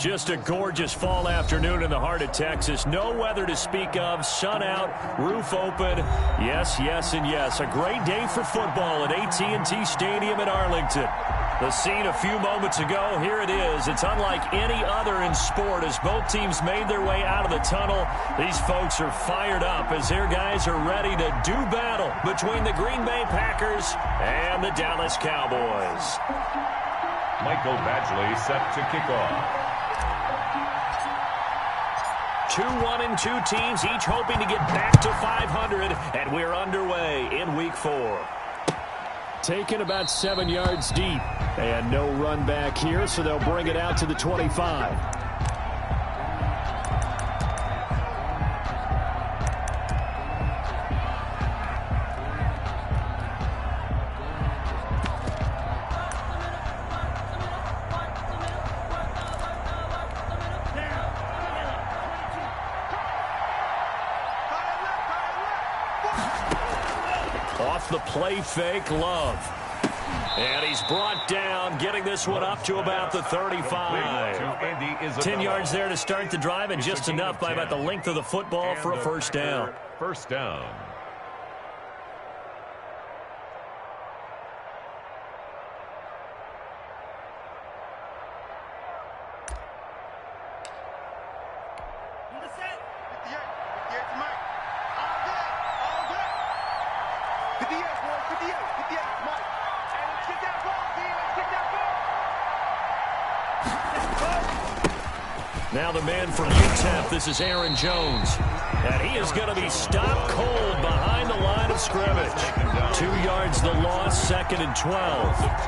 Just a gorgeous fall afternoon in the heart of Texas. No weather to speak of. Sun out, roof open. Yes, yes, and yes. A great day for football at AT&T Stadium in Arlington. The scene a few moments ago, here it is. It's unlike any other in sport as both teams made their way out of the tunnel. These folks are fired up as their guys are ready to do battle between the Green Bay Packers and the Dallas Cowboys. Michael Badgley set to kick off. 2-1-2 teams, each hoping to get back to 500, and we're underway in Week 4. Taken about 7 yards deep, and no run back here, so they'll bring it out to the 25. Off the play fake, Love. And he's brought down, getting this one up to about the 35. 10 yards there to start the drive, and just enough by about the length of the football for a first down. First down. Now the man from UTEP, this is Aaron Jones. And he is going to be stopped cold behind the line of scrimmage. 2 yards the loss, 2nd and 12.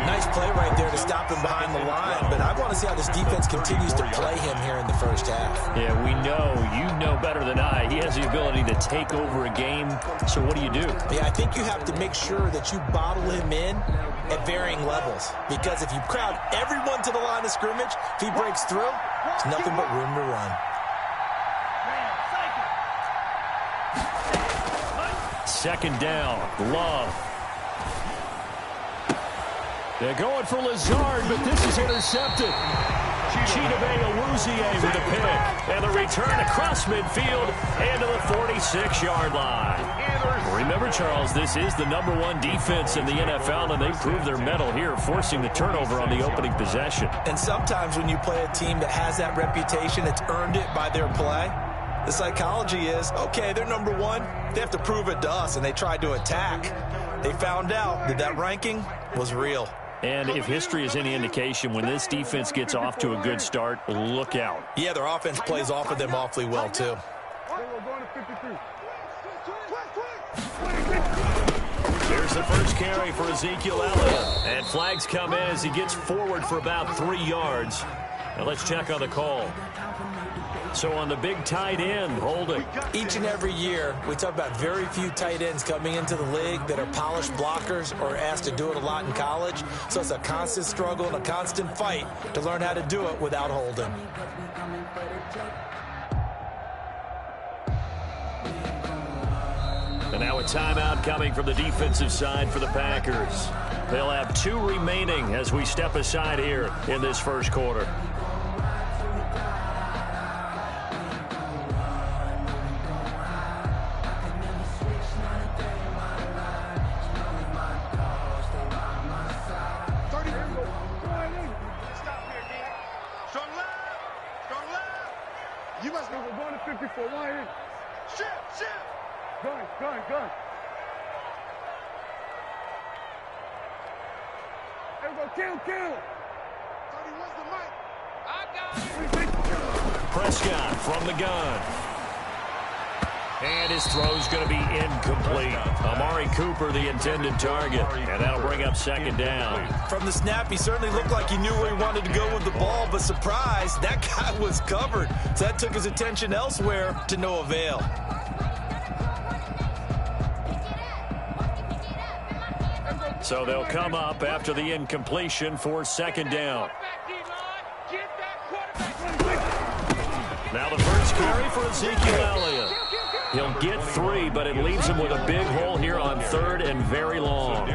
Nice play right there to stop him behind the line, but I want to see how this defense continues to play him here in the first half. Yeah, we know. You know better than I. He has the ability to take over a game, so what do you do? Yeah, I think you have to make sure that you bottle him in at varying levels, because if you crowd everyone to the line of scrimmage, if he breaks through, there's nothing but room to run. Second down, Love. They're going for Lazard, but this is intercepted. Chidobe Awuzie with a pick. And the return across midfield and to the 46-yard line. Remember, Charles, this is the #1 defense in the NFL, and they proved their mettle here, forcing the turnover on the opening possession. And sometimes when you play a team that has that reputation, it's earned it by their play. The psychology is, okay, they're #1. They have to prove it to us, and they tried to attack. They found out that that ranking was real. And if history is any indication, when this defense gets off to a good start, look out. Yeah, their offense plays off of them awfully well, too. Here's the first carry for Ezekiel Elliott. And flags come in as he gets forward for about 3 yards. Now let's check on the call. So on the big tight end, holding. Each and every year, we talk about very few tight ends coming into the league that are polished blockers or asked to do it a lot in college. So it's a constant struggle and a constant fight to learn how to do it without holding. And now a timeout coming from the defensive side for the Packers. They'll have 2 remaining as we step aside here in this first quarter. You must know we're going to 54. Why in? Shit! Gun. Everybody kill. 31's the mic. I got it. Prescott from the gun. And his throw's going to be incomplete. Amari Cooper, the intended target. And that'll bring up 2nd down. From the snap, he certainly looked like he knew where he wanted to go with the ball, but surprise, that guy was covered. So that took his attention elsewhere to no avail. So they'll come up after the incompletion for 2nd down. Now the first carry for Ezekiel Elliott. He'll get 3, but it leaves him with a big hole here on 3rd and very long.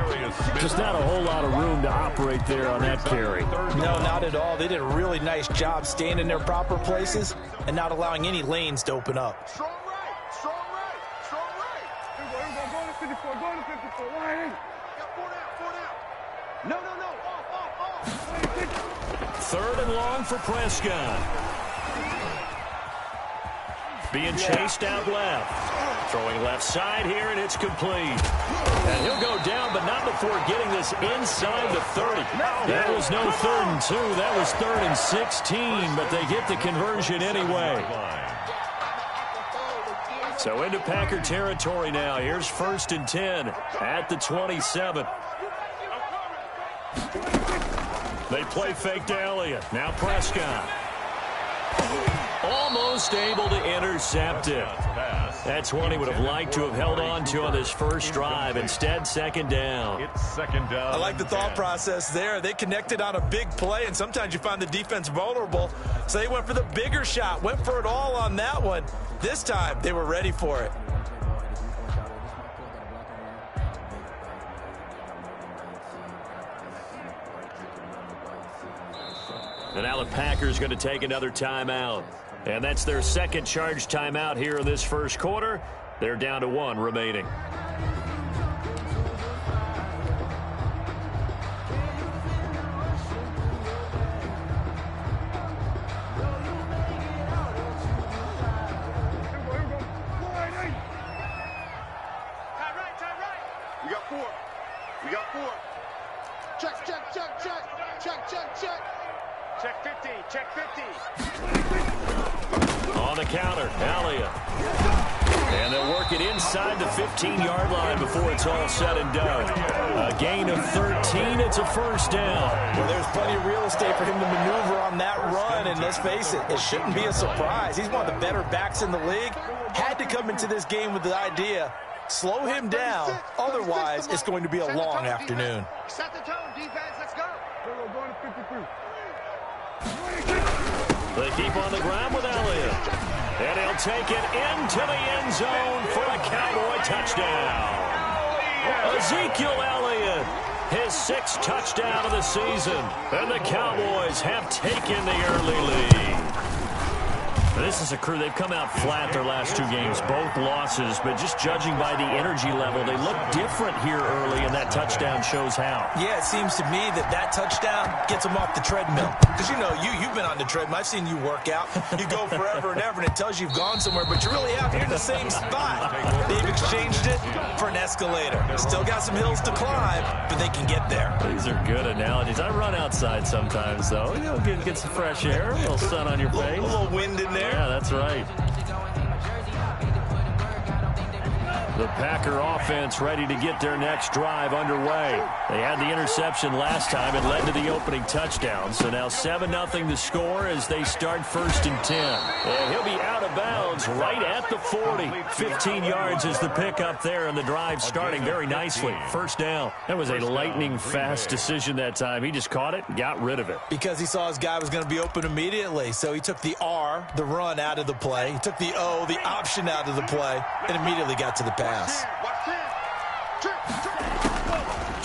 Just not a whole lot of room to operate there on that carry. No, not at all. They did a really nice job staying in their proper places and not allowing any lanes to open up. Strong right, strong right, strong right. Here we go, go to 54, go to 54. Why ain't? Got 4 down. No, off. 3rd and long for Prescott. Being chased out left. Throwing left side here, and it's complete. And he'll go down, but not before getting this inside the 30. That was no 3rd and 2. That was 3rd and 16, but they get the conversion anyway. So into Packer territory now. Here's 1st and 10 at the 27. They play fake to Elliott. Now Prescott. Almost able to intercept it. That's one he would have liked to have held on to on this first drive. Instead, 2nd down. It's 2nd down. I like the thought process there. They connected on a big play, and sometimes you find the defense vulnerable. So they went for the bigger shot, went for it all on that one. This time, they were ready for it. And now the Packers going to take another timeout. And that's their 2nd charge timeout here in this first quarter. They're down to 1 remaining. We got 4. We got 4. Check, check, check, check. Check, check, check. Check 50. Check 50. On the counter, Elliott. And they'll work it inside the 15-yard line before it's all said and done. A gain of 13. It's a 1st down. Well, there's plenty of real estate for him to maneuver on that run, and let's face it, it shouldn't be a surprise. He's one of the better backs in the league. Had to come into this game with the idea, slow him down, otherwise it's going to be a long afternoon. Set the tone, defense, let's go. We're going to 53. They keep on the ground with Elliott. And he'll take it into the end zone for a Cowboy touchdown. Ezekiel Elliott, his 6th touchdown of the season. And the Cowboys have taken the early lead. This is a crew, they've come out flat their last 2 games, both losses, but just judging by the energy level, they look different here early, and that touchdown shows how. Yeah, it seems to me that touchdown gets them off the treadmill. Because, you know, you've been on the treadmill. I've seen you work out. You go forever and ever, and it tells you you've gone somewhere, but you're really out here in the same spot. They've exchanged it for an escalator. Still got some hills to climb, but they can get there. These are good analogies. I run outside sometimes, though. You know, get some fresh air, a little sun on your face. A little wind in there. Yeah, that's right. The Packer offense ready to get their next drive underway. They had the interception last time. It led to the opening touchdown. So now 7-0 the score as they start 1st and 10. And he'll be out of bounds right at the 40. 15 yards is the pickup there, and the drive starting very nicely. 1st down. That was a lightning-fast decision that time. He just caught it and got rid of it. Because he saw his guy was going to be open immediately. So he took the R, the run, out of the play. He took the O, the option, out of the play, and immediately got to the pass.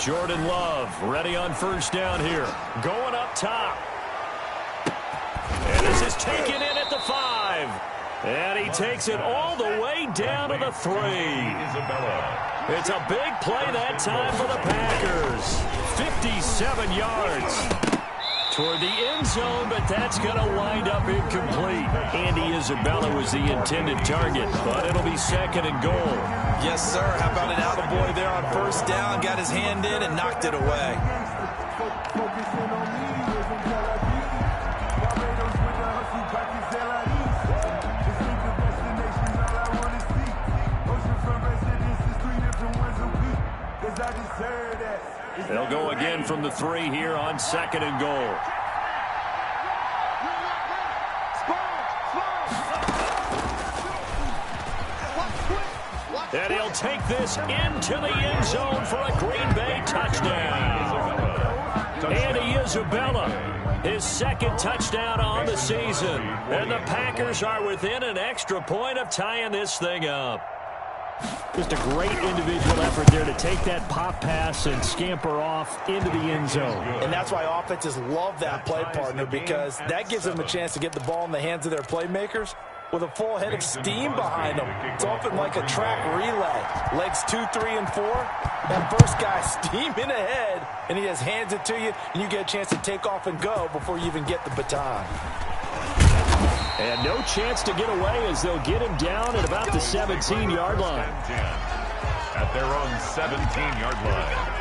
Jordan Love ready on 1st down here. Going up top. And this is taken in at the 5. And he takes it all the way down to the 3. It's a big play that time for the Packers. 57 yards toward the end zone, but that's going to wind up incomplete. Andy Isabella was the intended target, but it'll be 2nd and goal. Yes, sir. How about an attaboy there on 1st down? Got his hand in and knocked it away. They'll go again from the 3 here on 2nd and goal. And he'll take this into the end zone for a Green Bay touchdown. Andy Isabella His second touchdown on the season. And the Packers are within an extra point of tying this thing up. Just a great individual effort there to take that pop pass and scamper off into the end zone. And that's why offenses love that play partner, because that gives them a chance to get the ball in the hands of their playmakers with a full head of steam behind them. It's often like a track relay. Legs 2, 3, and 4. That first guy steaming ahead, and he just hands it to you, and you get a chance to take off and go before you even get the baton. And no chance to get away as they'll get him down at about the 17-yard line. At their own 17-yard line.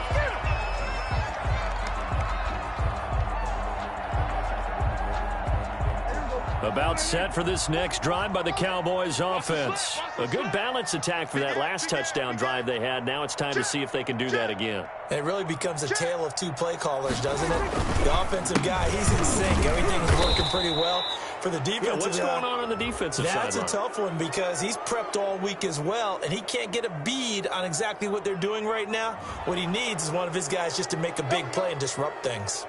About set for this next drive by the Cowboys offense. A good balance attack for that last touchdown drive they had. Now it's time to see if they can do that again. It really becomes a tale of two play callers, doesn't it? The offensive guy, he's in sync. Everything's working pretty well. For the defensive what's going on the defensive side? That's a tough one because he's prepped all week as well, and he can't get a bead on exactly what they're doing right now. What he needs is one of his guys just to make a big play and disrupt things.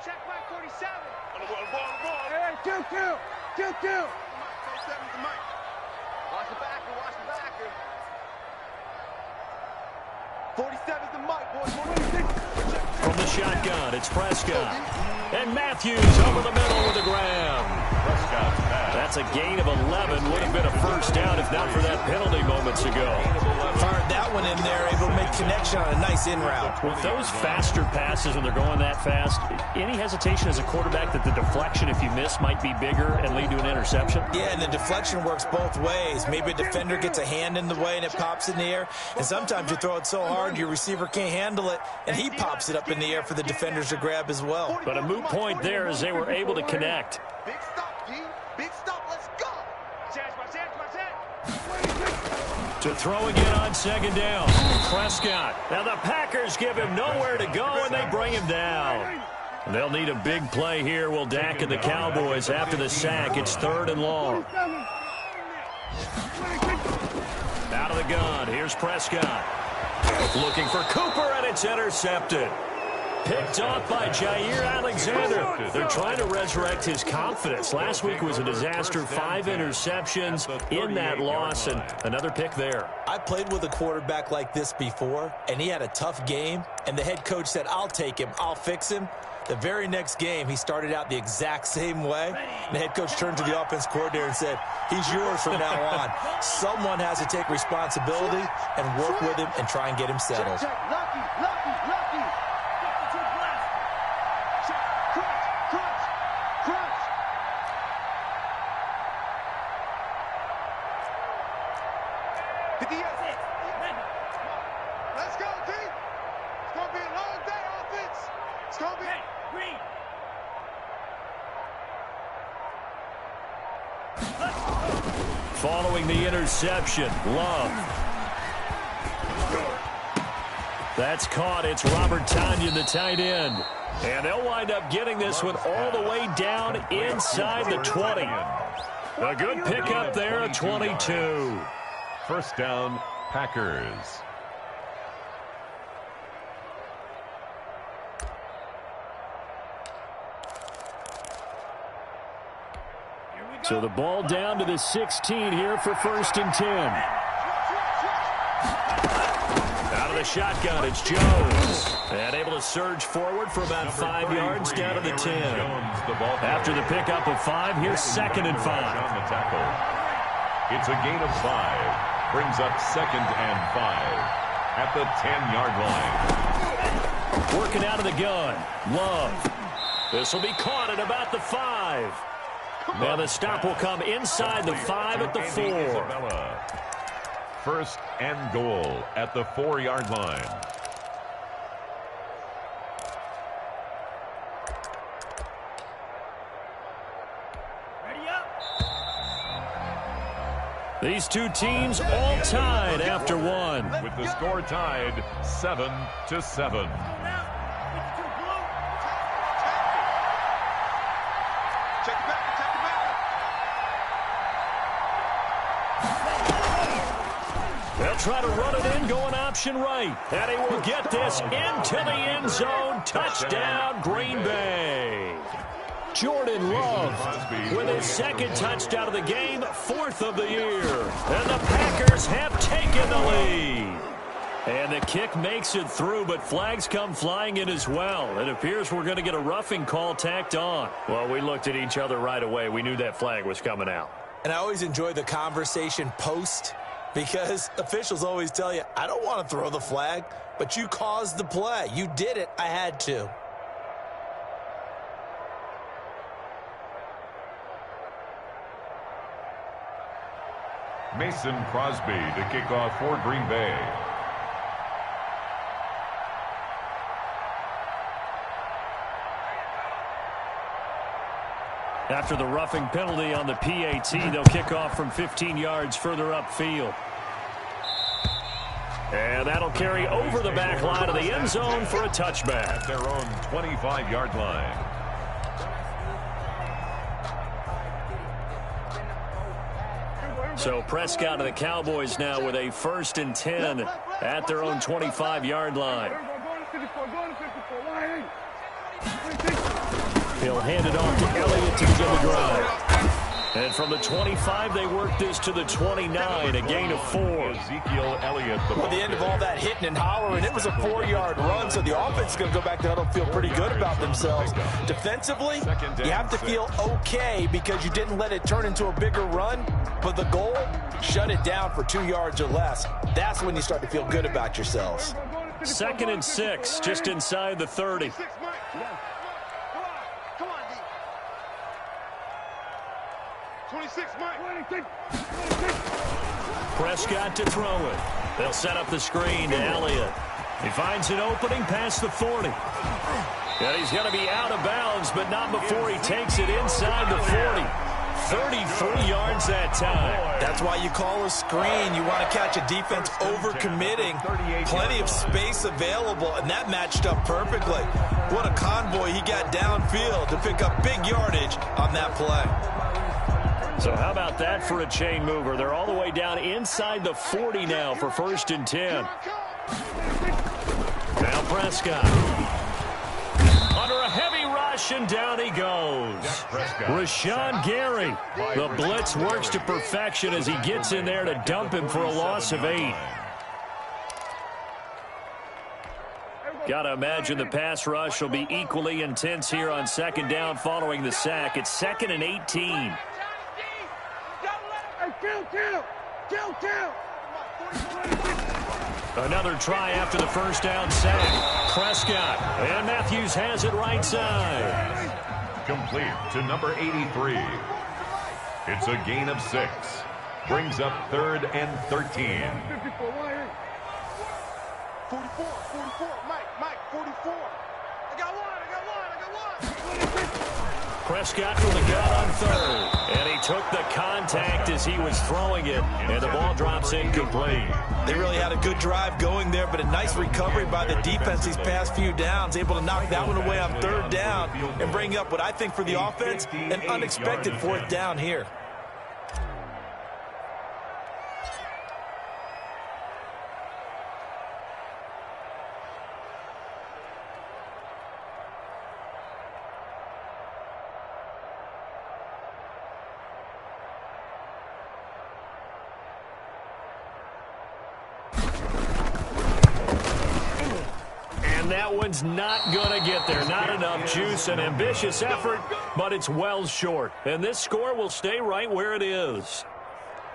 Check back 47. On the ball. Hey, 2-2. 2-2. Watch the backer. 47's the mic, boys. From the shotgun, it's Prescott. And Matthews over the middle with a grab. Prescott's pass. That's a gain of 11. Would have been a first down if not for that penalty moments ago. Fired that one in there, able to make connection on a nice in route. With those faster passes when they're going that fast, any hesitation as a quarterback that the deflection, if you miss, might be bigger and lead to an interception? Yeah, and the deflection works both ways. Maybe a defender gets a hand in the way and it pops in the air. And sometimes you throw it so hard your receiver can't handle it, and he pops it up in the air for the defenders to grab as well. But a moot point there as they were able to connect. Big stop, G. Big stop. Let's go. To throw again on second down. Prescott. Now the Packers give him nowhere to go, and they bring him down. They'll need a big play here, will Dak and the Cowboys after the sack. It's 3rd and long. Out of the gun. Here's Prescott. Looking for Cooper, and it's intercepted. Picked off by Jair Alexander. They're trying to resurrect his confidence. Last week was a disaster. 5 interceptions in that loss, and another pick there. I played with a quarterback like this before, and he had a tough game, and the head coach said, I'll take him, I'll fix him. The very next game, he started out the exact same way. And the head coach turned to the offense coordinator and said, he's yours from now on. Someone has to take responsibility and work with him and try and get him settled. Lucky. Crunch. Let's go, team. It's going to be a long day, offense. It's going to be... Green. Following the interception, Love. That's caught. It's Robert Tonyan, the tight end. And they'll wind up getting this one all the way down inside the 20. A good pickup there at 22. First down, Packers. So the ball down to the 16 here for 1st and 10. Out of the shotgun, it's Jones. And able to surge forward for about 5 yards down to the 10. After the pickup of 5, here's 2nd and 5. On the tackle. It's a gain of 5. Brings up 2nd and 5 at the 10-yard line. Working out of the gun. Love. This will be caught at about the 5. Now the stop will come inside the 5 at the 4. First and goal at the 4-yard line. These two teams all tied after one. With the score tied 7-7. They'll try to run it in, going option right. And he will get this into the end zone. Touchdown, Green Bay. Jordan Love with his second touchdown of the game, 4th of the year. And the Packers have taken the lead. And the kick makes it through, but flags come flying in as well. It appears we're going to get a roughing call tacked on. Well, we looked at each other right away. We knew that flag was coming out. And I always enjoy the conversation post, because officials always tell you, I don't want to throw the flag, but you caused the play. You did it. I had to. Mason Crosby to kick off for Green Bay. After the roughing penalty on the PAT, they'll kick off from 15 yards further upfield. And that'll carry over the back line of the end zone for a touchback. At their own 25-yard line. So Prescott and the Cowboys now with a 1st and 10 at their own 25-yard line. He'll hand it off to Elliott to begin the drive. And from the 25, they work this to the 29, a gain of 4. Ezekiel Elliott. At the end of all that hitting and hollering, it was a 4-yard run, so the offense is going to go back to huddle and feel pretty good about themselves. Defensively, you have to feel okay because you didn't let it turn into a bigger run, but the goal, shut it down for 2 yards or less. That's when you start to feel good about yourselves. 2nd and 6, just inside the 30. Prescott to throw it. They'll set up the screen to Elliott. He finds an opening past the 40. And he's going to be out of bounds, but not before he takes it inside the 40. 33 yards that time. That's why you call a screen. You want to catch a defense overcommitting. Plenty of space available, and that matched up perfectly. What a convoy he got downfield to pick up big yardage on that play. So how about that for a chain mover? They're all the way down inside the 40 now for 1st and 10. Now Prescott. Under a heavy rush, and down he goes. Rashawn Gary. The blitz works to perfection as he gets in there to dump him for a loss of 8. Got to imagine the pass rush will be equally intense here on 2nd down following the sack. It's 2nd and 18. Another try after the 1st down sack. Prescott, and Matthews has it right side. Complete to number 83. It's a gain of 6. Brings up 3rd and 13. 44, Mike, 44. I got one. Prescott from the gun on 3rd. And he took the contact as he was throwing it. And the ball drops incomplete. They really had a good drive going there, but a nice recovery by the defense these past few downs. Able to knock that one away on 3rd down and bring up what I think for the offense, an unexpected 4th down here. That one's not going to get there. Not enough juice. An ambitious effort, but it's well short. And this score will stay right where it is.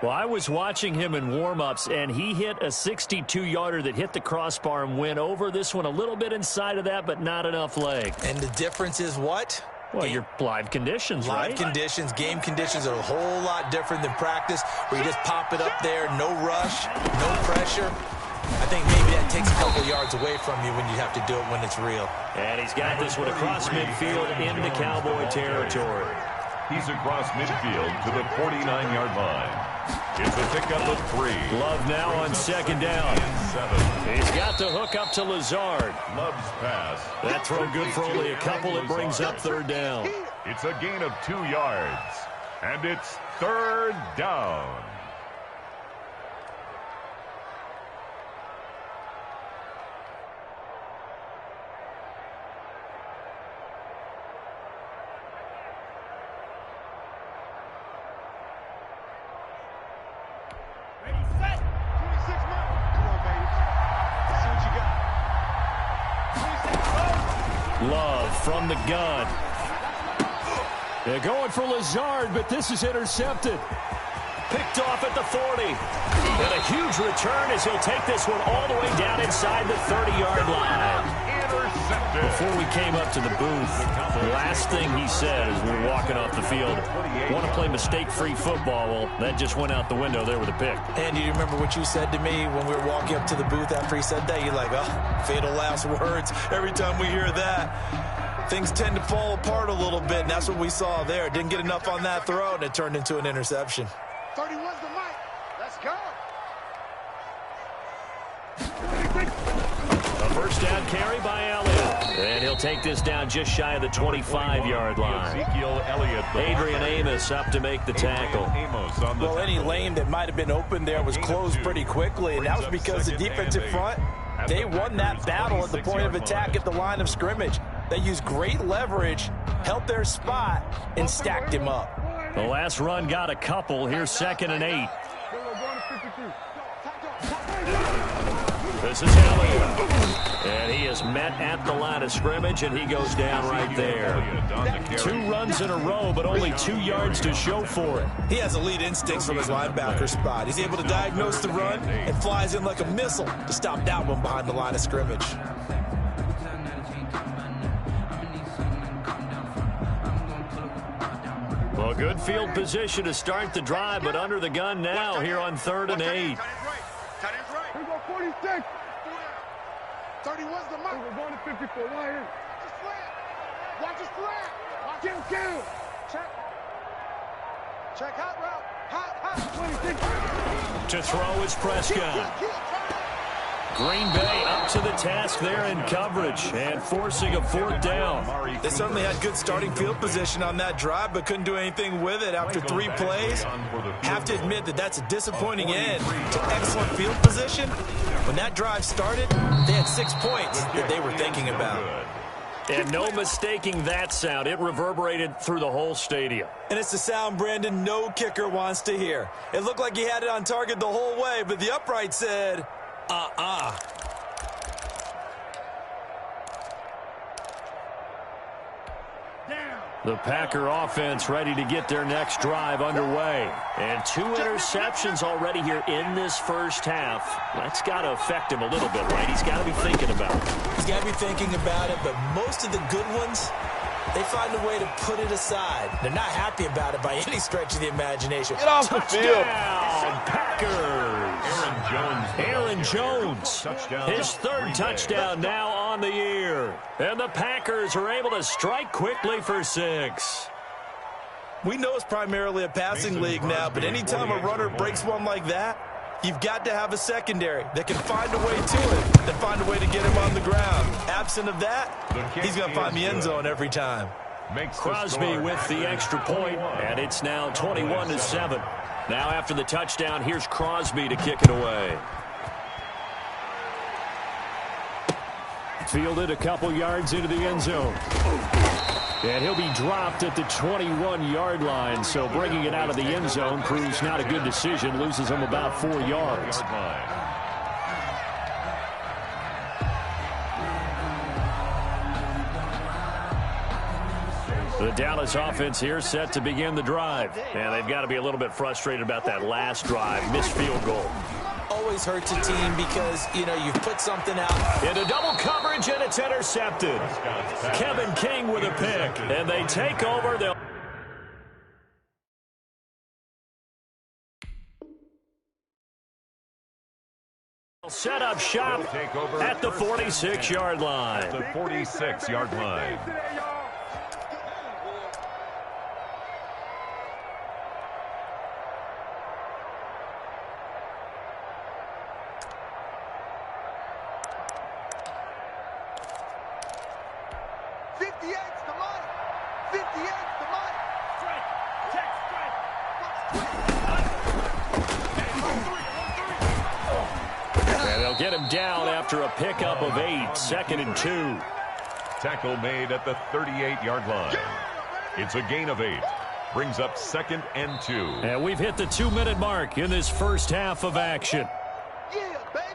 Well, I was watching him in warm-ups, and he hit a 62-yarder that hit the crossbar and went over. This one a little bit inside of that, but not enough leg. And the difference is what? Well, your live conditions, right? Live conditions, game conditions are a whole lot different than practice, where you just pop it up there, no rush, no pressure. I think maybe that takes a couple yards away from you when you have to do it when it's real. And he's got this one across midfield into Cowboy territory. He's across midfield to the 49-yard line. It's a pickup of 3. Love now on second down. 7. He's got the hook up to Lazard. Love's pass. That throw good for only a couple. It brings up third down. It's a gain of 2 yards. And it's third down. Love from the gun. They're going for Lazard, but this is intercepted. Picked off at the 40. And a huge return as he'll take this one all the way down inside the 30-yard line. Intercepted. Before we came up to the booth, the last thing he said as we were walking off the field, want to play mistake-free football. Well, that just went out the window there with a pick. And do you remember what you said to me when we were walking up to the booth after he said that? You're like, oh, fatal last words. Every time we hear that, things tend to fall apart a little bit, and that's what we saw there. Didn't get enough on that throw, and it turned into an interception. 31's the mic. Let's go. A first down carry by Elliott. And he'll take this down just shy of the 25-yard line. Ezekiel Elliott. Adrian Amos up to make the tackle. Well, any lane that might have been open there was closed pretty quickly, and that was because the defensive front, they won that battle at the point of attack at the line of scrimmage. They used great leverage, held their spot, and stacked him up. The last run got a couple. Here's 2nd and 8. This is Elliott. And he is met at the line of scrimmage, and he goes down right there. 2 runs in a row, but only 2 yards to show for it. He has elite instincts from his linebacker spot. He's able to diagnose the run and flies in like a missile to stop that one behind the line of scrimmage. Well, good field position to start the drive, but under the gun now here on 3rd and 8. Tight end's right. Here go 46. 31's the mic. We're going to 54. Right here. Watch his flat. Watch him kill. Check hot route. Hot. 26. To throw is Prescott. Green Bay up to the task there in coverage and forcing a 4th down. They certainly had good starting field position on that drive, but couldn't do anything with it after 3 plays. Have to admit that that's a disappointing end to excellent field position. When that drive started, they had 6 points that they were thinking about. And no mistaking that sound. It reverberated through the whole stadium. And it's the sound Brandon no kicker wants to hear. It looked like he had it on target the whole way, but the upright said, The Packer offense ready to get their next drive underway. And 2 interceptions already here in this first half. That's got to affect him a little bit, right? He's got to be thinking about it. He's got to be thinking about it, but most of the good ones, they find a way to put it aside. They're not happy about it by any stretch of the imagination. Get off the field. Packers. Aaron Jones. His 3rd touchdown now on the year. And the Packers are able to strike quickly for 6. We know it's primarily a passing league now, but anytime a runner breaks one like that, you've got to have a secondary that can find a way to it, that find a way to get him on the ground. Absent of that, he's going to find the end zone every time. Crosby with the extra point, and it's now 21-7. Now after the touchdown, here's Crosby to kick it away. Fielded a couple yards into the end zone. And he'll be dropped at the 21-yard line, so bringing it out of the end zone proves not a good decision, loses him about 4 yards. The Dallas offense here set to begin the drive. And they've got to be a little bit frustrated about that last drive, missed field goal. Always hurts a team because, you know, you've put something out. Into double coverage, and it's intercepted. Kevin King with a pick, and they take over. They'll set up shop at the 46-yard line. The 46-yard line. 58's the money. 58's the money. Strike. Check, strike. And they'll get him down after a pickup of 8, 2nd and 2. Tackle made at the 38-yard line. It's a gain of 8. Brings up 2nd and 2. And we've hit the 2-minute mark in this first half of action. Yeah, baby.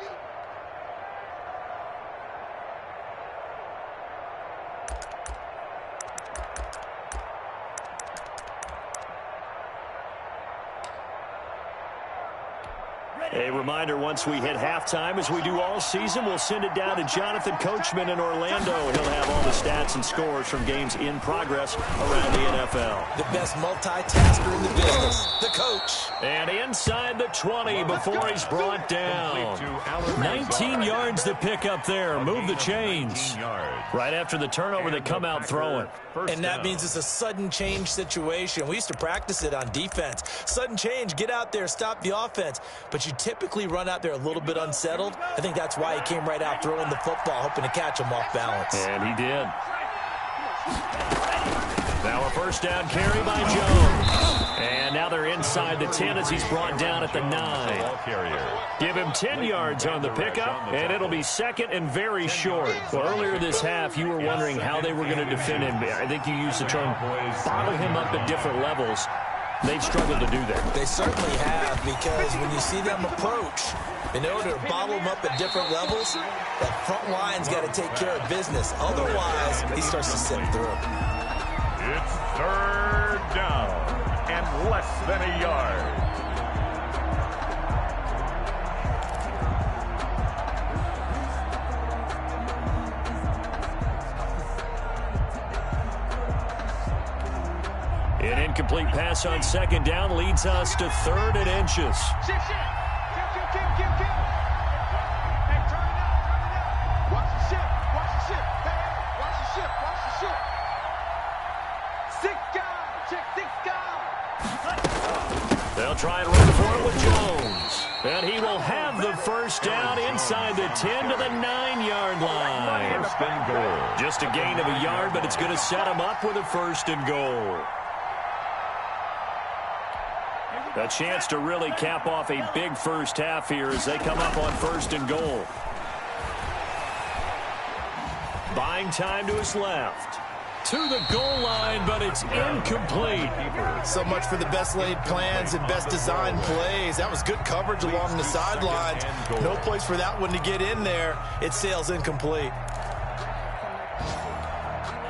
A reminder, once we hit halftime, as we do all season, we'll send it down to Jonathan Coachman in Orlando. He'll have all the stats and scores from games in progress around the NFL. The best multitasker in the business, the coach. And inside the 20 before he's brought down. 19 yards to pick up there. Move the chains. Right after the turnover, they come out throwing. And that means it's a sudden change situation. We used to practice it on defense. Sudden change, get out there, stop the offense. But you typically run out there a little bit unsettled. I think that's why he came right out throwing the football, hoping to catch him off balance. And he did. Now a first down carry by Jones. And now they're inside the 10 as he's brought down at the 9. Give him 10 yards on the pickup, and it'll be 2nd and very short. Well, earlier this half, you were wondering how they were going to defend him. I think you used the term bottle him up at different levels. They've struggled to do that. They certainly have, because when you see them approach, in order to bottle them up at different levels, that front line's got to take care of business. Otherwise, he starts to slip through. It's 3rd down and less than a yard. An incomplete pass on 2nd down leads us to 3rd and inches. Shift. Kill. Hey, turn it up. Watch the shift. Hey, watch the shift. 6 guys. Check 6 guys. They'll try and run for it with Jones. And he will have the first down inside the 10 to the 9-yard line. First and goal. Just a gain of a yard, but it's going to set him up with a 1st and goal. A chance to really cap off a big first half here as they come up on 1st and goal. Buying time to his left. To the goal line, but it's incomplete. So much for the best laid plans and best designed plays. That was good coverage along the sidelines. No place for that one to get in there. It sails incomplete.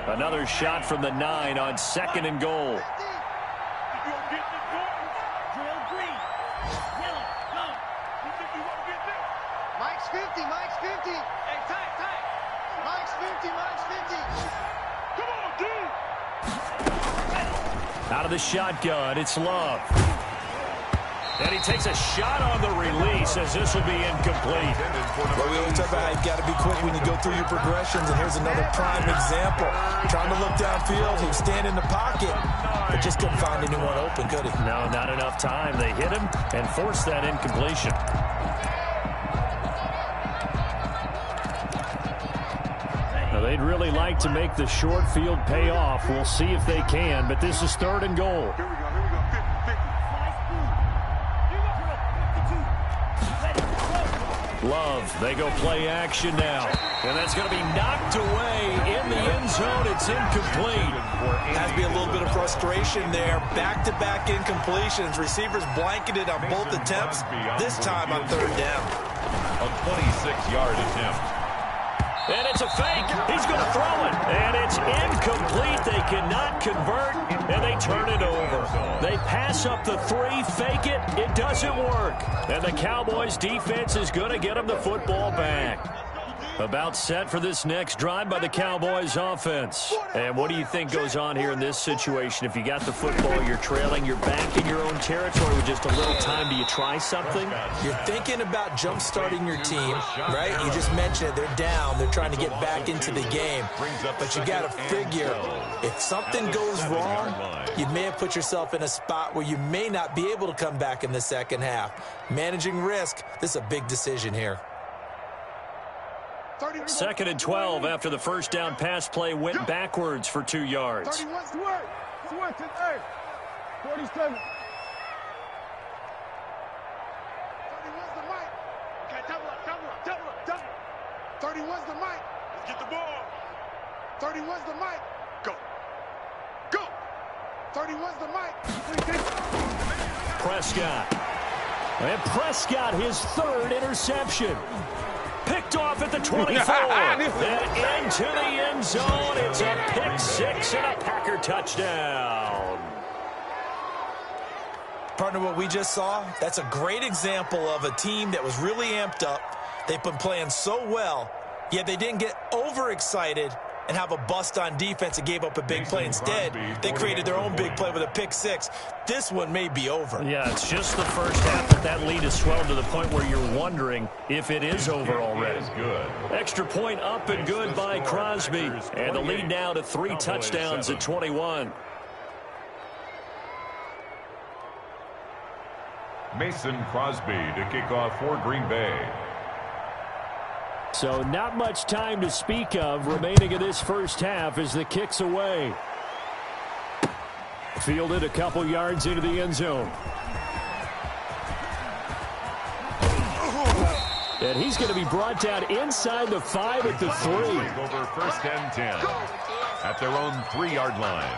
Another shot from the 9 on 2nd and goal. Mike's 50. Hey, tight. Mike's 50. Come on, dude. Out of the shotgun, it's Love. And he takes a shot on the release as this will be incomplete. Well, we always talk about how you've got to be quick when you go through your progressions, and here's another prime example. Trying to look downfield, he was standing in the pocket, but just couldn't find anyone open, could he? No, not enough time. They hit him and forced that incompletion. Now, they'd really like to make the short field pay off. We'll see if they can, but this is 3rd and goal. Here we go. 50. Love, they go play action now. And that's going to be knocked away in the end zone. It's incomplete. Has to be a little bit of frustration there. Back-to-back incompletions. Receivers blanketed on both attempts, this time on 3rd down. A 26-yard attempt. And it's a fake. He's going to throw it. And it's incomplete. They cannot convert, and they turn it over. They pass up the 3, fake it. It doesn't work. And the Cowboys' defense is going to get them the football back. About set for this next drive by the Cowboys offense. And what do you think goes on here in this situation? If you got the football, you're trailing, you're back in your own territory with just a little time. Do you try something? You're thinking about jump-starting your team, right? You just mentioned it. They're down. They're trying to get back into the game. But you got to figure, if something goes wrong, you may have put yourself in a spot where you may not be able to come back in the second half. Managing risk, this is a big decision here. 2nd and 12 after the first down pass play went backwards for 2 yards. 31's the word. 47. 31's the mic. Okay, double up. 31's the mic. Let's get the ball. 31's the mic. Go. 31's the mic. Prescott. And Prescott, his 3rd interception. Picked off at the 24. And into the end zone. It's a pick 6 and a Packer touchdown. Partner, what we just saw, that's a great example of a team that was really amped up. They've been playing so well, yet they didn't get overexcited and have a bust on defense and gave up a big play. Instead, they created their own big play with a pick 6. This one may be over. Yeah, it's just the first half that lead has swelled to the point where you're wondering if it is over already. Extra point up and good by Crosby. And the lead now to 3 touchdowns at 21. Mason Crosby to kick off for Green Bay. So not much time to speak of remaining in this first half as the kick's away. Fielded a couple yards into the end zone. And he's going to be brought down inside the 5 at the 3. Over 1st and 10 at their own 3-yard line.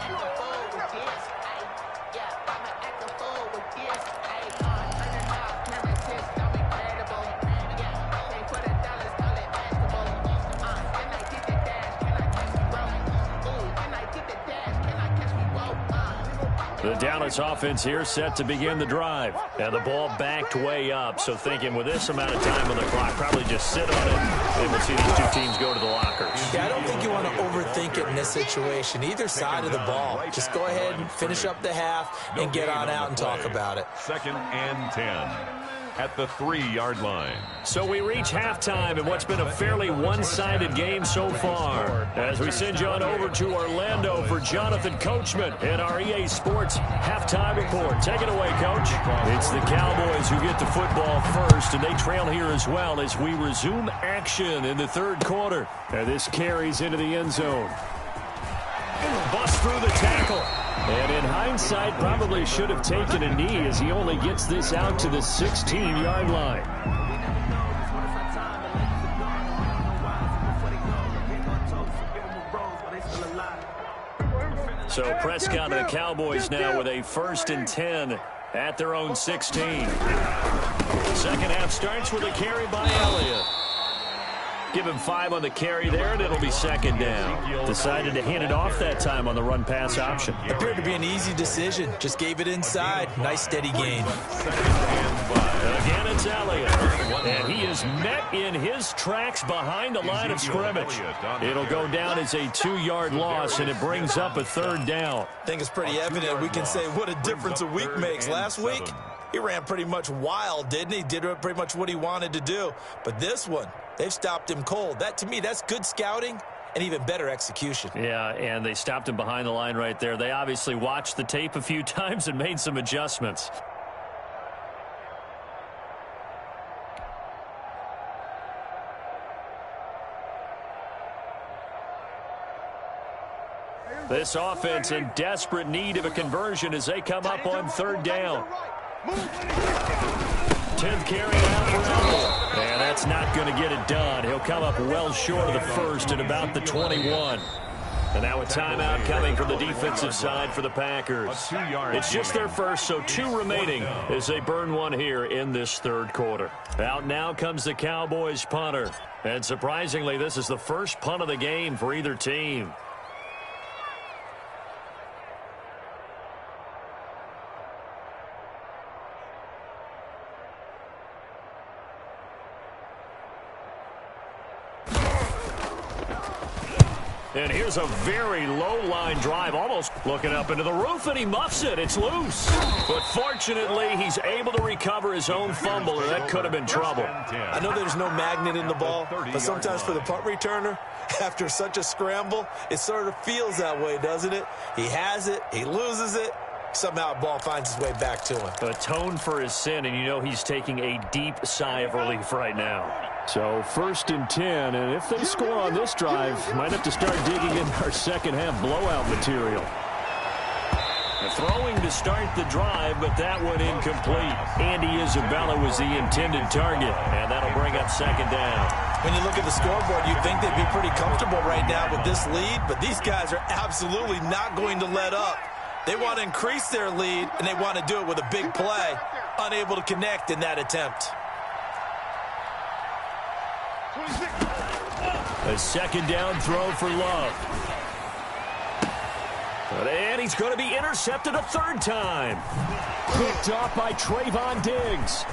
The Dallas offense here set to begin the drive. And the ball backed way up. So thinking with this amount of time on the clock, probably just sit on it. And we'll see these 2 teams go to the lockers. Yeah, I don't think you want to overthink it in this situation. Either side of the ball. Just go ahead and finish up the half and get on out and talk about it. 2nd and 10 at the 3-yard line. So we reach halftime in what's been a fairly one-sided game so far. As we send you on over to Orlando for Jonathan Coachman in our EA Sports halftime report. Take it away, Coach. It's the Cowboys who get the football first, and they trail here as well as we resume action in the 3rd quarter. And this carries into the end zone. Bust through the tackle. And in hindsight, probably should have taken a knee as he only gets this out to the 16-yard line. So Prescott and the Cowboys now with a 1st and 10 at their own 16. Second half starts with a carry by Elliott. Give him 5 on the carry there, and it'll be 2nd down. Decided to hand it off that time on the run-pass option. Appeared to be an easy decision. Just gave it inside. Nice steady gain. Again, it's Elliott. And he is met in his tracks behind the line of scrimmage. It'll go down as a 2-yard loss, and it brings up a 3rd down. I think it's pretty evident. We can say what a difference a week makes. Last week, he ran pretty much wild, didn't he? Did pretty much what he wanted to do. But this one, they've stopped him cold. That, to me, that's good scouting and even better execution. Yeah, and they stopped him behind the line right there. They obviously watched the tape a few times and made some adjustments. This offense in desperate need of a conversion as they come up on 3rd down. 10th carry out for Elliott. And that's not going to get it done. He'll come up well short of the 1st at about the 21. And now a timeout coming from the defensive side for the Packers. It's just their first, so 2 remaining as they burn one here in this 3rd quarter. Out now comes the Cowboys punter. And surprisingly, this is the first punt of the game for either team. And here's a very low line drive, almost looking up into the roof, and he muffs it. It's loose. But fortunately, he's able to recover his own fumble, or that could have been trouble. I know there's no magnet in the ball, but sometimes for the punt returner, after such a scramble, it sort of feels that way, doesn't it? He has it, he loses it, somehow the ball finds its way back to him. Atone for his sin, and you know he's taking a deep sigh of relief right now. So 1st and 10, and if they score on this drive, might have to start digging in our second half blowout material. Throwing to start the drive, but that one incomplete. Andy Isabella was the intended target, and that'll bring up 2nd down. When you look at the scoreboard, you'd think they'd be pretty comfortable right now with this lead, but these guys are absolutely not going to let up. They want to increase their lead, and they want to do it with a big play. Unable to connect in that attempt. A 2nd down throw for Love. And he's going to be intercepted a 3rd time. Picked off by Trayvon Diggs.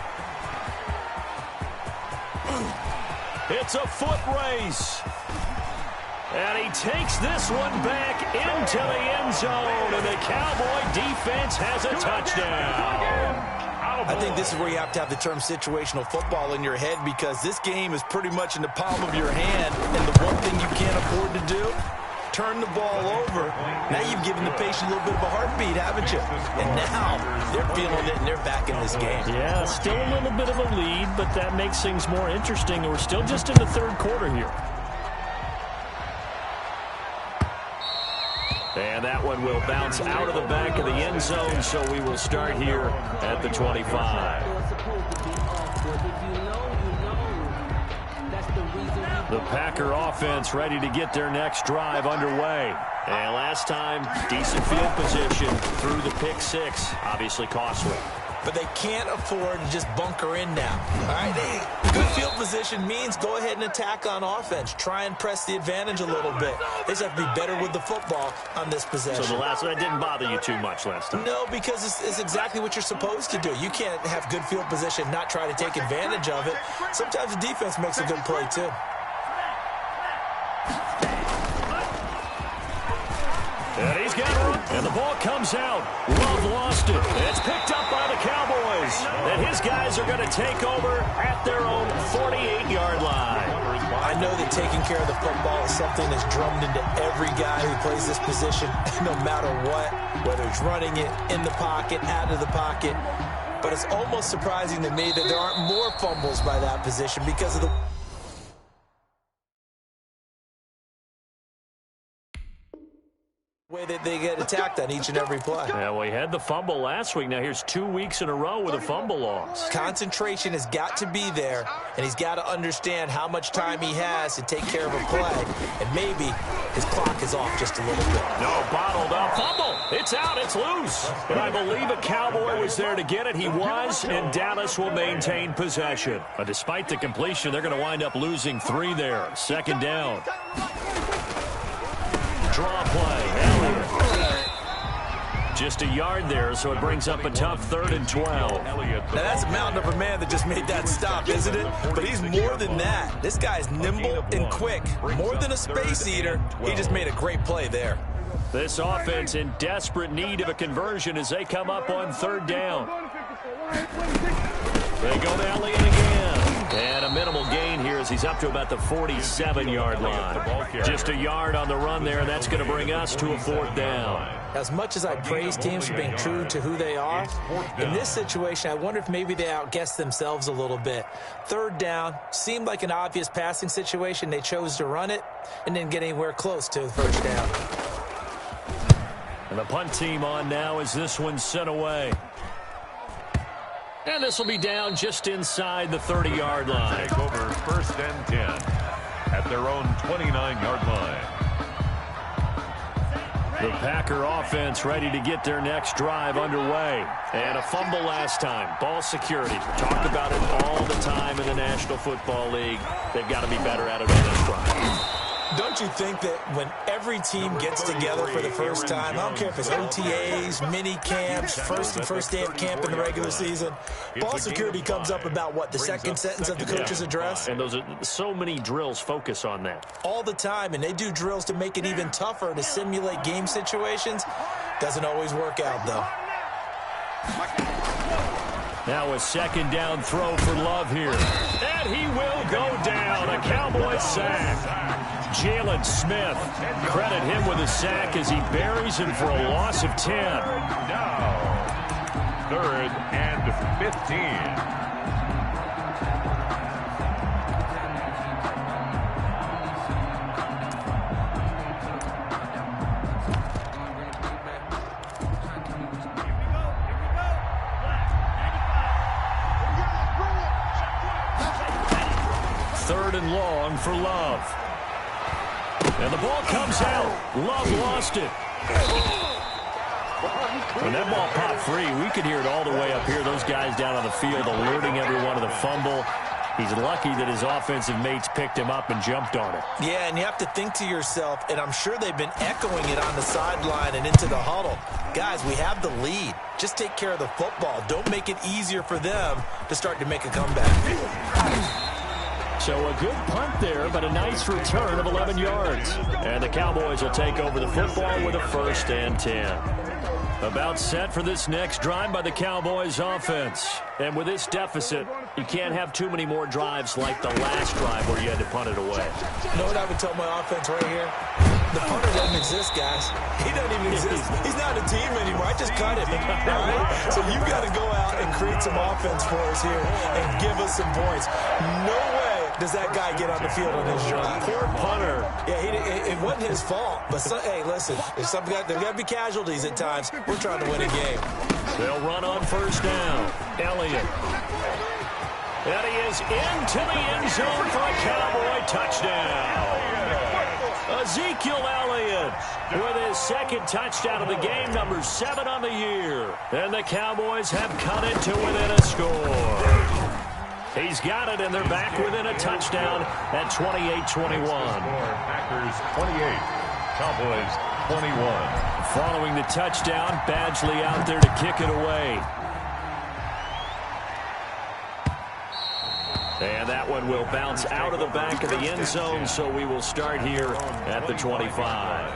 It's a foot race. And he takes this one back into the end zone. And the Cowboy defense has a touchdown. I think this is where you have to have the term situational football in your head, because this game is pretty much in the palm of your hand. And the one thing you can't afford to do, turn the ball over. Now you've given the patient a little bit of a heartbeat, haven't you? And now they're feeling it and they're back in this game. Yeah, still a little bit of a lead, but that makes things more interesting. We're still just in the 3rd quarter here. And that one will bounce out of the back of the end zone, so we will start here at the 25. The Packer offense ready to get their next drive underway. And last time, decent field position through the pick 6. Obviously costly. But they can't afford to just bunker in now. All right, good field position means go ahead and attack on offense. Try and press the advantage a little bit. They just have to be better with the football on this possession. So the last one didn't bother you too much last time? No, because it's exactly what you're supposed to do. You can't have good field position, not try to take advantage of it. Sometimes the defense makes a good play too. And he's got it. And the ball comes out. Love lost it. It's picked up by the Cowboys. And his guys are going to take over at their own 48-yard line. I know that taking care of the football is something that's drummed into every guy who plays this position, no matter what, whether it's running it, in the pocket, out of the pocket. But it's almost surprising to me that there aren't more fumbles by that position because of the way that they get attacked on each and every play. Yeah, well, he had the fumble last week. Now here's 2 weeks in a row with a fumble loss. Concentration has got to be there, and he's got to understand how much time he has to take care of a play, and maybe his clock is off just a little bit. No, bottled up. Fumble. It's out. It's loose. And I believe a Cowboy was there to get it. He was, and Dallas will maintain possession. But despite the completion, they're going to wind up losing 3 there. 2nd down. Draw play. Elliott. Just a yard there, so it brings up a tough 3rd and 12. Now that's a mountain of a man that just made that stop, isn't it? But he's more than that. This guy's nimble and quick. More than a space eater. He just made a great play there. This offense in desperate need of a conversion as they come up on 3rd down. They go to Elliott again. And a minimal gain here as he's up to about the 47-yard line. Just a yard on the run there, and that's going to bring us to a 4th down. As much as I praise teams for being true to who they are, in this situation, I wonder if maybe they outguessed themselves a little bit. 3rd down, seemed like an obvious passing situation. They chose to run it and didn't get anywhere close to the 1st down. And the punt team on now as this one's sent away. And this will be down just inside the 30-yard line. Take over 1st and 10 at their own 29-yard line. The Packer offense ready to get their next drive underway. And a fumble last time. Ball security. Talked about it all the time in the National Football League. They've got to be better at it on this drive. Don't you think that when every team gets together for the first time, I don't care if it's OTAs, mini camps, first day of camp in the regular season, ball security comes up about what, the second sentence of the coach's address? And those are so many drills focus on that. All the time, and they do drills to make it even tougher to simulate game situations. Doesn't always work out, though. Now a 2nd down throw for Love here. And he will go down. A Cowboy sack. Jalen Smith, credit him with a sack as he buries him for a loss of 10. Now, 3rd and 15. zone for Love. And the ball comes out. Love lost it. When that ball popped free, we could hear it all the way up here. Those guys down on the field alerting everyone of the fumble. He's lucky that his offensive mates picked him up and jumped on it. Yeah, and you have to think to yourself, and I'm sure they've been echoing it on the sideline and into the huddle. Guys, we have the lead. Just take care of the football. Don't make it easier for them to start to make a comeback. So a good punt there, but a nice return of 11 yards. And the Cowboys will take over the football with a 1st and 10. About set for this next drive by the Cowboys offense. And with this deficit, you can't have too many more drives like the last drive where you had to punt it away. You know what I would tell my offense right here? The punter doesn't exist, guys. He doesn't even exist. He's not a team anymore. I just cut him. All right? So you got to go out and create some offense for us here and give us some points. No way does that guy get on the field on this drive. Poor punter. Yeah, it wasn't his fault. But, hey, listen, there's got to be casualties at times. We're trying to win a game. They'll run on 1st down. Elliott. And he is into the end zone for a Cowboy touchdown. Ezekiel Elliott with his 2nd touchdown of the game, number 7 on the year. And the Cowboys have cut it to within a score. He's got it, and they're back within a touchdown at 28-21. Packers 28, Cowboys 21. Following the touchdown, Badgley out there to kick it away. And that one will bounce out of the back of the end zone, so we will start here at the 25.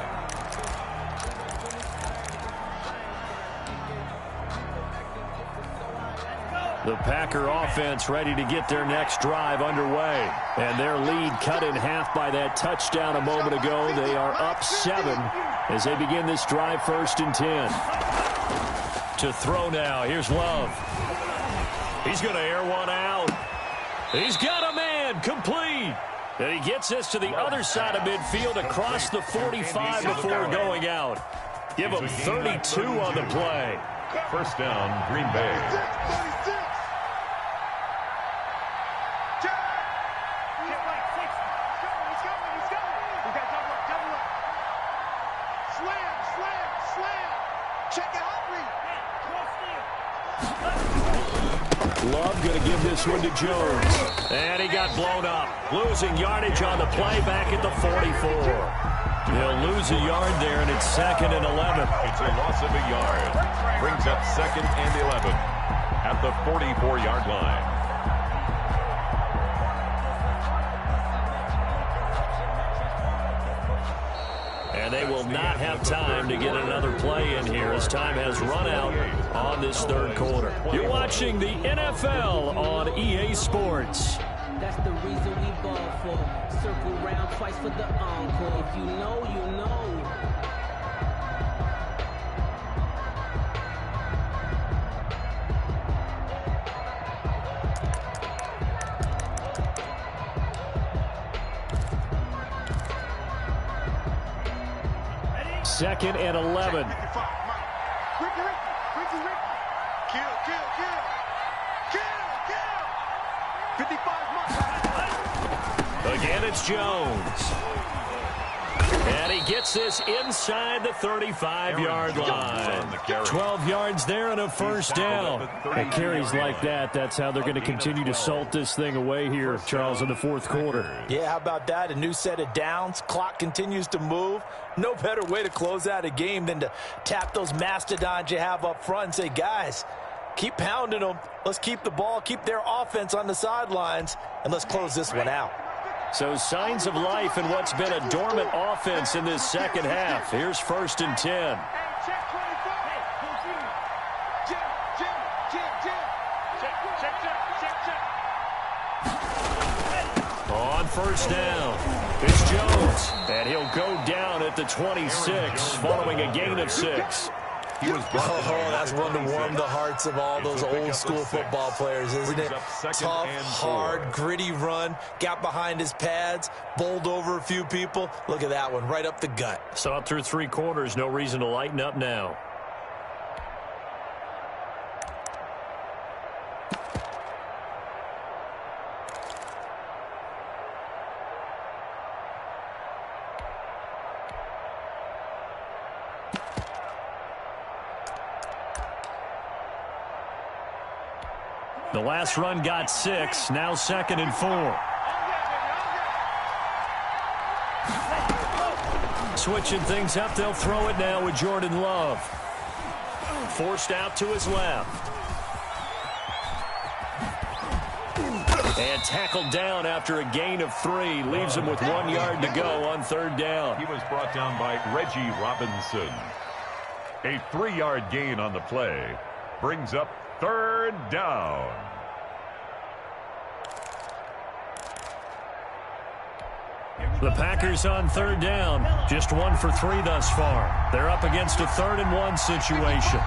The Packer offense ready to get their next drive underway. And their lead cut in half by that touchdown a moment ago. They are up 7 as they begin this drive, 1st and 10. To throw now. Here's Love. He's going to air one out. He's got a man, complete. And he gets us to the other side of midfield across the 45 before going out. Give him 32 on the play. 1st down, Green Bay. Love going to give this one to Jones. And he got blown up. Losing yardage on the play back at the 44. He'll lose a yard there, and it's 2nd and 11. It's a loss of a yard. Brings up 2nd and 11 at the 44-yard line. And they will not have time to get another play in here as time has run out on this 3rd quarter. You're watching the NFL on EA Sports. That's the reason we ball for. Circle round twice for the encore. If you know, you know. Second and 11. Again, it's Jones. And he gets this inside the 35-yard line. 12 yards there and a 1st down. At carries like that, that's how they're going to continue to salt this thing away here, Charles, in the 4th quarter. Yeah, how about that? A new set of downs. Clock continues to move. No better way to close out a game than to tap those mastodons you have up front and say, guys, keep pounding them. Let's keep the ball, keep their offense on the sidelines, and let's close this one out. So signs of life in what's been a dormant offense in this 2nd half. Here's 1st and 10. On 1st down, it's Jones. And he'll go down at the 26 following a gain of 6. That's one to warm the hearts of all those old school football players, isn't it? Tough, hard, gritty run, got behind his pads, bowled over a few people. Look at that one, right up the gut. Saw it through 3 quarters, no reason to lighten up now. The last run got 6. Now 2nd and 4. Switching things up, they'll throw it now with Jordan Love. Forced out to his left. And tackled down after a gain of 3. Leaves him with 1 yard to go on 3rd down. He was brought down by Reggie Robinson. A 3-yard gain on the play brings up 3rd down. The Packers on 3rd down. Just 1 for 3 thus far. They're up against a 3rd and 1 situation.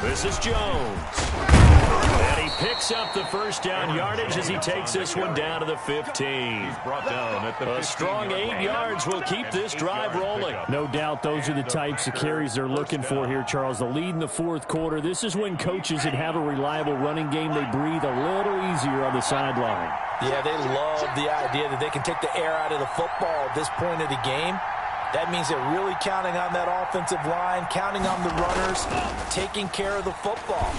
This is Jones. And he picks up the 1st down yardage as he takes this one down to the 15. He's brought down at the A strong 8 yards will keep this drive rolling. No doubt those are the types of carries they're looking for here, Charles. The lead in the 4th quarter. This is when coaches that have a reliable running game, they breathe a little easier on the sideline. Yeah, they love the idea that they can take the air out of the football at this point of the game. That means they're really counting on that offensive line, counting on the runners, taking care of the football.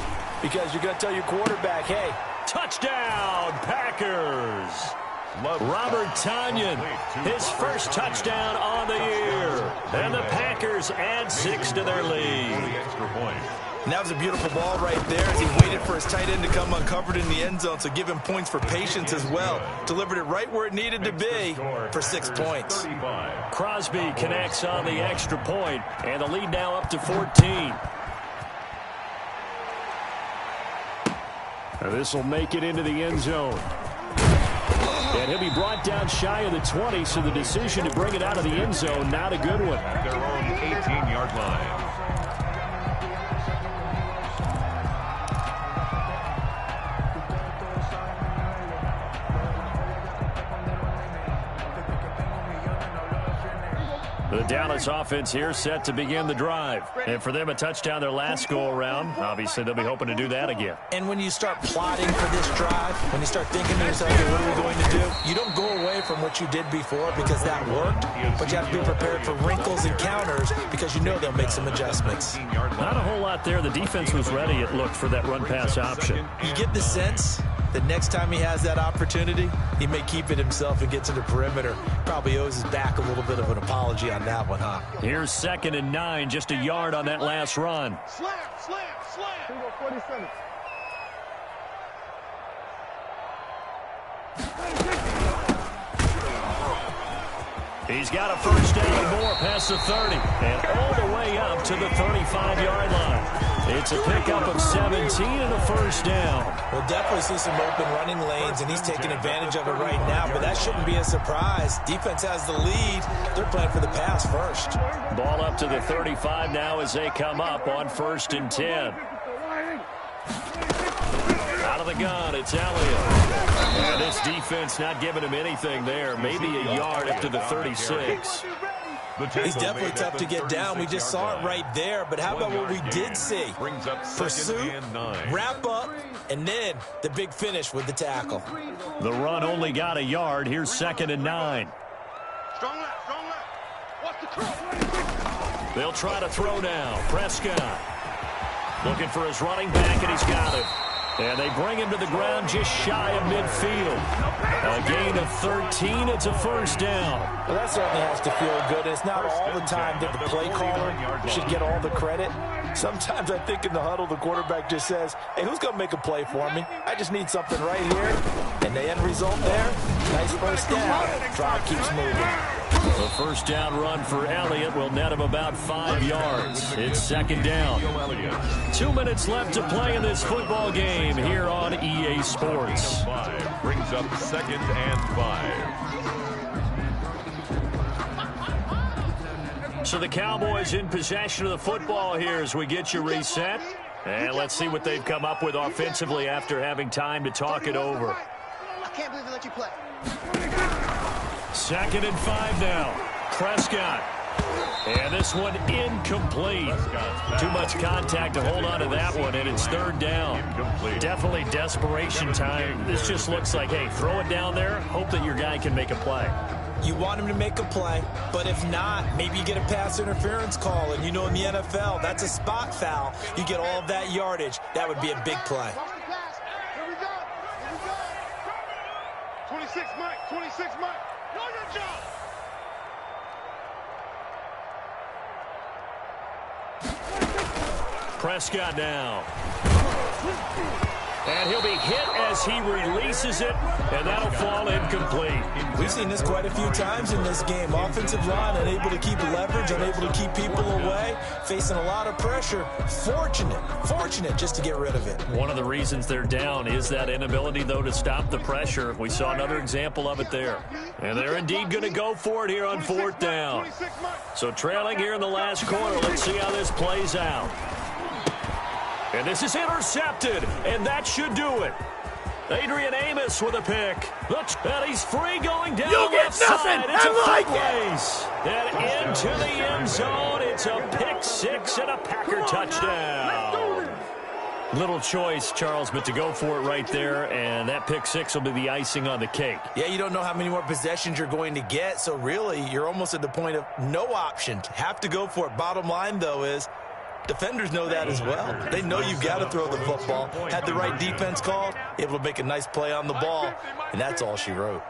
Because you're going to tell your quarterback, hey, touchdown, Packers. Robert Tonyan, his first touchdown on the year. And the Packers add 6 to their lead. And that was a beautiful ball right there as he waited for his tight end to come uncovered in the end zone, so give him points for patience as well. Delivered it right where it needed to be for 6 points. Crosby connects on the extra point, and the lead now up to 14. Now this will make it into the end zone. And he'll be brought down shy of the 20, so the decision to bring it out of the end zone, not a good one. At their own 18-yard line. The Dallas offense here set to begin the drive. And for them, a touchdown their last go-around. Obviously, they'll be hoping to do that again. And when you start plotting for this drive, when you start thinking to yourself, okay, what are we going to do? You don't go away from what you did before because that worked, but you have to be prepared for wrinkles and counters because you know they'll make some adjustments. Not a whole lot there. The defense was ready, it looked, for that run-pass option. You get the sense that next time he has that opportunity, he may keep it himself and get to the perimeter. Probably owes his back a little bit of an apology on that one, huh? Here's 2nd and 9, just a yard on that last run. Slam, slam, slam. 47. He's got a 1st down more past the 30 and all the way up to the 35-yard line. It's a pickup of 17 and a 1st down. We'll definitely see some open running lanes, and he's taking advantage of it right now, but that shouldn't be a surprise. Defense has the lead. They're playing for the pass first. Ball up to the 35 now as they come up on 1st and 10. Out of the gun, it's Elliott. And this defense not giving him anything there. Maybe a yard up to the 36. He's definitely tough to get down. We just saw it right there. But how about what we did see? Pursuit, wrap up, and then the big finish with the tackle. The run only got a yard. Here's 2nd and 9. Strong left, strong left. Watch the cross. They'll try to throw now. Prescott looking for his running back, and he's got it. And they bring him to the ground just shy of midfield. A gain of 13. It's a 1st down. Well, that certainly has to feel good. It's not all the time that the play caller should get all the credit. Sometimes I think in the huddle, the quarterback just says, hey, who's going to make a play for me? I just need something right here. And the end result there, nice 1st down. Drive keeps moving. The 1st down run for Elliott will net him about 5 yards. It's 2nd down. 2 minutes left to play in this football game here on EA Sports. Brings up 2nd and 5. So the Cowboys in possession of the football here as we get you reset. And let's see what they've come up with offensively after having time to talk it over. I can't believe they let you play. 2nd and 5 now. Prescott. And this one incomplete. Too much contact to hold on to that one, and it's 3rd down. Definitely desperation time. This just looks like, hey, throw it down there, hope that your guy can make a play. You want him to make a play, but if not, maybe you get a pass interference call, and you know in the NFL, that's a spot foul. You get all of that yardage. That would be a big play. Here we go. 26 Mike. 26 Mike. Know your job. Prescott now. And he'll be hit as he releases it, and that'll fall incomplete. We've seen this quite a few times in this game. Offensive line unable to keep leverage, unable to keep people away, facing a lot of pressure. Fortunate just to get rid of it. One of the reasons they're down is that inability, though, to stop the pressure. We saw another example of it there. And they're indeed going to go for it here on 4th down. So trailing here in the last quarter, let's see how this plays out. And this is intercepted, and that should do it. Adrian Amos with a pick. And he's free going down the left side. It's a foot race. And into the end zone. It's a pick six and a Packer touchdown. Little choice, Charles, but to go for it right there, and that pick six will be the icing on the cake. Yeah, you don't know how many more possessions you're going to get, so really you're almost at the point of no option. Have to go for it. Bottom line, though, is defenders know that as well. They know you've got to throw the football. Had the right defense called, able to make a nice play on the ball, and that's all she wrote.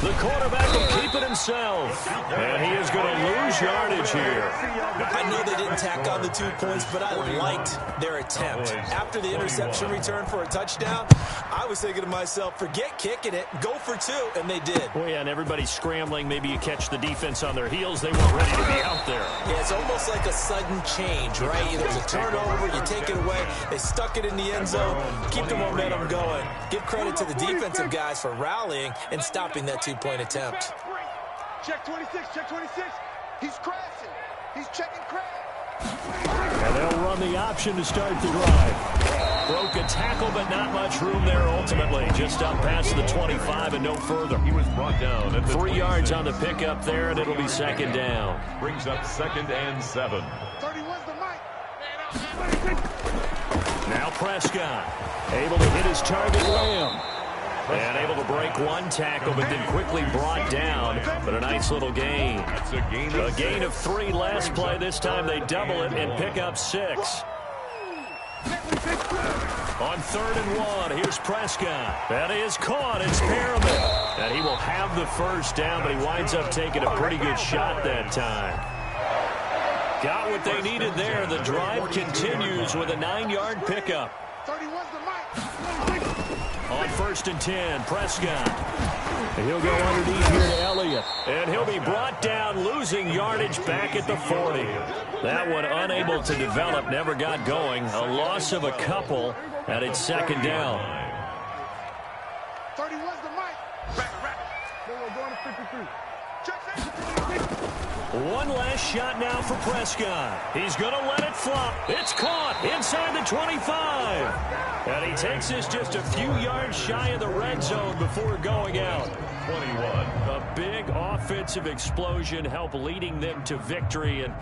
The quarterback will keep it himself, and he is going to lose yardage here. I know they didn't tack on the 2 points, but I liked their attempt. After the interception return for a touchdown, I was thinking to myself, forget kicking it, go for 2, and they did. Well, yeah, and everybody's scrambling. Maybe you catch the defense on their heels. They weren't ready to be out there. Yeah, it's almost like a sudden change, right? There's a turnover, you take it away, they stuck it in the end zone, keep the momentum going. Give credit to the defensive guys for rallying and stopping that 2-point attempt. Check 26, check 26. He's crashing. He's checking crash. And they'll run the option to start the drive. Broke a tackle, but not much room there ultimately. Just up past the 25 and no further. He was brought down at the 3 yards on the pickup there, and it'll be 2nd down. Brings up 2nd and 7. 31's the mic. Now Prescott, able to hit his target, Lamb. And able to break one tackle, but then quickly brought down. But a nice little gain. That's a gain of 3 last play. This time they double it and pick up 6. On 3rd and 1, here's Prescott. That is caught. It's Perriman. And he will have the 1st down, but he winds up taking a pretty good shot that time. Got what they needed there. The drive continues with a 9-yard pickup. 31's the mic. On 1st and 10, Prescott. And he'll go underneath here to Elliott. And he'll be brought down, losing yardage back at the 40. That one unable to develop, never got going. A loss of a couple, and it's 2nd down. 31's the mic. We're going to 53. Check. One last shot now for Prescott. He's going to let it flop. It's caught inside the 25. And he takes this just a few yards shy of the red zone before going out. 21. A big offensive explosion helped leading them to victory. And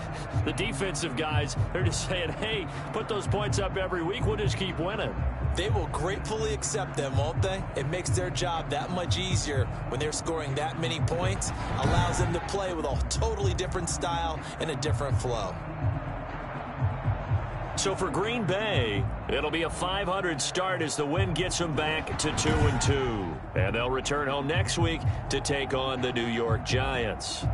the defensive guys, they're just saying, hey, put those points up every week. We'll just keep winning. They will gratefully accept them, won't they? It makes their job that much easier when they're scoring that many points. Allows them to play with a totally different style and a different flow. So for Green Bay, it'll be a 500 start as the win gets them back to 2-2. And they'll return home next week to take on the New York Giants.